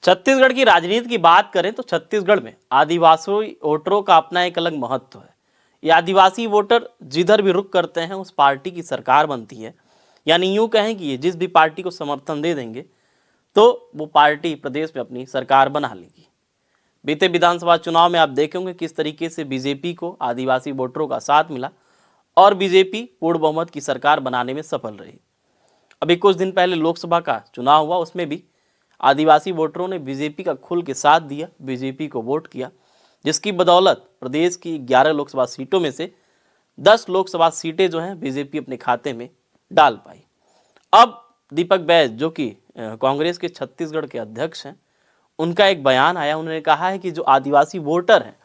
छत्तीसगढ़ की राजनीति की बात करें तो छत्तीसगढ़ में आदिवासी वोटरों का अपना एक अलग महत्व है। ये आदिवासी वोटर जिधर भी रुख करते हैं उस पार्टी की सरकार बनती है। यानी यूं कहें कि ये जिस भी पार्टी को समर्थन दे देंगे तो वो पार्टी प्रदेश में अपनी सरकार बना लेगी। बीते विधानसभा चुनाव में आप देखेंगे किस तरीके से बीजेपी को आदिवासी वोटरों का साथ मिला और बीजेपी पूर्ण बहुमत की सरकार बनाने में सफल रही। अभी कुछ दिन पहले लोकसभा का चुनाव हुआ, उसमें भी आदिवासी वोटरों ने बीजेपी का खुल के साथ दिया, बीजेपी को वोट किया, जिसकी बदौलत प्रदेश की 11 लोकसभा सीटों में से 10 लोकसभा सीटें जो हैं बीजेपी अपने खाते में डाल पाई। अब दीपक बैज जो कि कांग्रेस के छत्तीसगढ़ के अध्यक्ष हैं, उनका एक बयान आया। उन्होंने कहा है कि जो आदिवासी वोटर हैं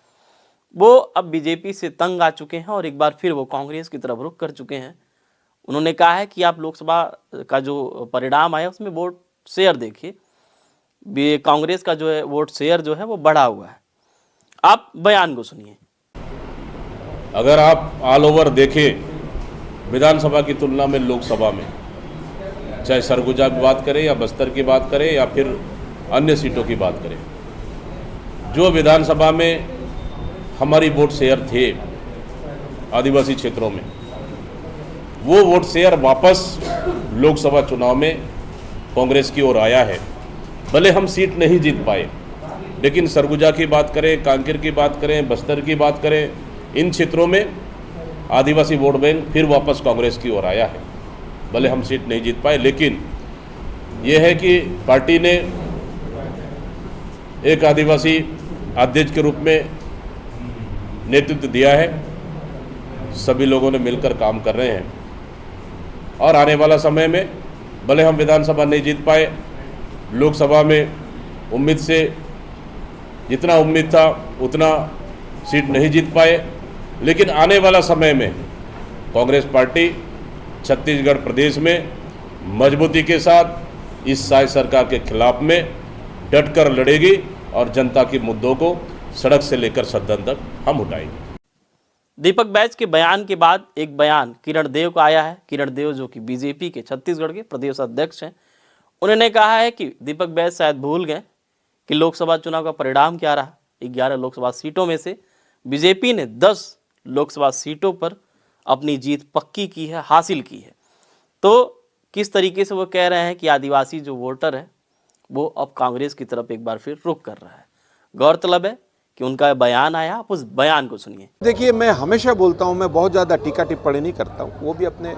वो अब बीजेपी से तंग आ चुके हैं और एक बार फिर वो कांग्रेस की तरफ रुख कर चुके हैं। उन्होंने कहा है कि आप लोकसभा का जो परिणाम आया उसमें वोट शेयर देखिए, कांग्रेस का जो है वोट शेयर जो है वो बढ़ा हुआ है। आप बयान को सुनिए। अगर आप ऑल ओवर देखें विधानसभा की तुलना में लोकसभा में, चाहे सरगुजा की बात करें या बस्तर की बात करें या फिर अन्य सीटों की बात करें, जो विधानसभा में हमारी वोट शेयर थे आदिवासी क्षेत्रों में, वो वोट शेयर वापस लोकसभा चुनाव में कांग्रेस की ओर आया है। भले हम सीट नहीं जीत पाए, लेकिन सरगुजा की बात करें, कांकेर की बात करें, बस्तर की बात करें, इन क्षेत्रों में आदिवासी वोट बैंक फिर वापस कांग्रेस की ओर आया है। भले हम सीट नहीं जीत पाए, लेकिन ये है कि पार्टी ने एक आदिवासी अध्यक्ष के रूप में नेतृत्व दिया है। सभी लोगों ने मिलकर काम कर रहे हैं और आने वाला समय में भले हम विधानसभा नहीं जीत पाए, लोकसभा में उम्मीद से जितना उम्मीद था उतना सीट नहीं जीत पाए, लेकिन आने वाला समय में कांग्रेस पार्टी छत्तीसगढ़ प्रदेश में मजबूती के साथ इस साय सरकार के खिलाफ में डटकर लड़ेगी और जनता के मुद्दों को सड़क से लेकर सदन तक हम उठाएंगे। दीपक बैज के बयान के बाद एक बयान किरण देव का आया है। किरण देव जो कि बीजेपी के छत्तीसगढ़ के प्रदेश अध्यक्ष हैं, उन्होंने कहा है कि दीपक बैज शायद भूल गए कि लोकसभा चुनाव का परिणाम क्या रहा। 11 लोकसभा सीटों में से बीजेपी ने 10 लोकसभा सीटों पर अपनी जीत पक्की की है, हासिल की है। तो किस तरीके से वो कह रहे हैं कि आदिवासी जो वोटर है वो अब कांग्रेस की तरफ एक बार फिर रुख कर रहा है। गौरतलब है कि उनका बयान आया, आप उस बयान को सुनिए। देखिए, मैं हमेशा बोलता हूं, मैं बहुत ज़्यादा टीका टिप्पणी नहीं करता हूं, वो भी अपने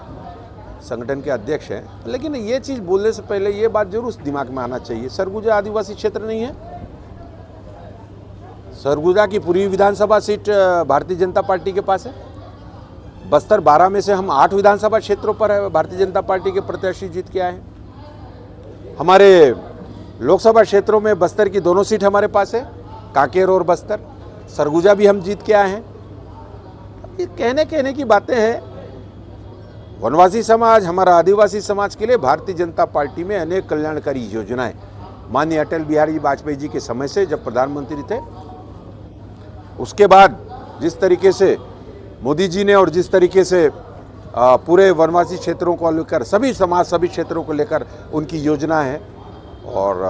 संगठन के अध्यक्ष हैं, लेकिन ये चीज़ बोलने से पहले ये बात जरूर दिमाग में आना चाहिए, सरगुजा आदिवासी क्षेत्र नहीं है। सरगुजा की पूरी विधानसभा सीट भारतीय जनता पार्टी के पास है। बस्तर 12 में से हम 8 विधानसभा क्षेत्रों पर है भारतीय जनता पार्टी के प्रत्याशी जीत के आए हैं। हमारे लोकसभा क्षेत्रों में बस्तर की दोनों सीट हमारे पास है, कांकेर और बस्तर। सरगुजा भी हम जीत के आए हैं। ये कहने की बातें हैं। वनवासी समाज, हमारा आदिवासी समाज के लिए भारतीय जनता पार्टी में अनेक कल्याणकारी योजनाएं माननीय अटल बिहारी वाजपेयी जी के समय से जब प्रधानमंत्री थे, उसके बाद जिस तरीके से मोदी जी ने और जिस तरीके से पूरे वनवासी क्षेत्रों को लेकर, सभी समाज, सभी क्षेत्रों को लेकर उनकी योजना है और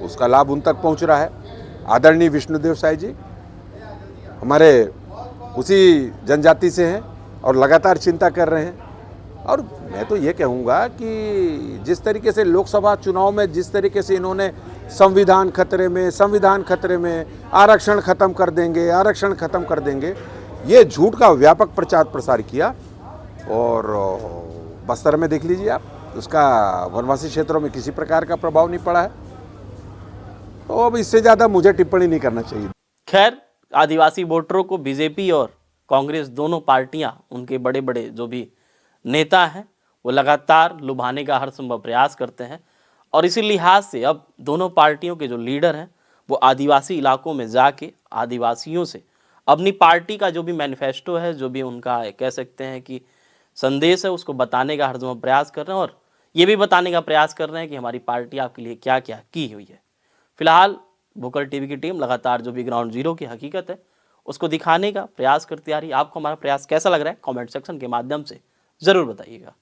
उसका लाभ उन तक पहुंच रहा है। आदरणीय विष्णुदेव साय जी हमारे उसी जनजाति से हैं और लगातार चिंता कर रहे हैं। और मैं तो ये कहूँगा कि जिस तरीके से लोकसभा चुनाव में जिस तरीके से इन्होंने संविधान खतरे में, आरक्षण खत्म कर देंगे, ये झूठ का व्यापक प्रचार प्रसार किया। और बस्तर में देख लीजिए आप, उसका वनवासी क्षेत्रों में किसी प्रकार का प्रभाव नहीं पड़ा है। तो अब इससे ज़्यादा मुझे टिप्पणी नहीं करना चाहिए। खैर, आदिवासी वोटरों को बीजेपी और कांग्रेस दोनों पार्टियां, उनके बड़े बड़े जो भी नेता हैं, वो लगातार लुभाने का हर संभव प्रयास करते हैं और इसी लिहाज से अब दोनों पार्टियों के जो लीडर हैं वो आदिवासी इलाकों में जाके आदिवासियों से अपनी पार्टी का जो भी मैनिफेस्टो है, जो भी उनका कह सकते हैं कि संदेश है, उसको बताने का हर संभव प्रयास कर रहे हैं और ये भी बताने का प्रयास कर रहे हैं कि हमारी पार्टी आपके लिए क्या क्या की हुई है। फिलहाल भोकर टीवी की टीम लगातार जो भी ग्राउंड जीरो की हकीकत है उसको दिखाने का प्रयास करती आ रही है। आपको हमारा प्रयास कैसा लग रहा है कमेंट सेक्शन के माध्यम से ज़रूर बताइएगा।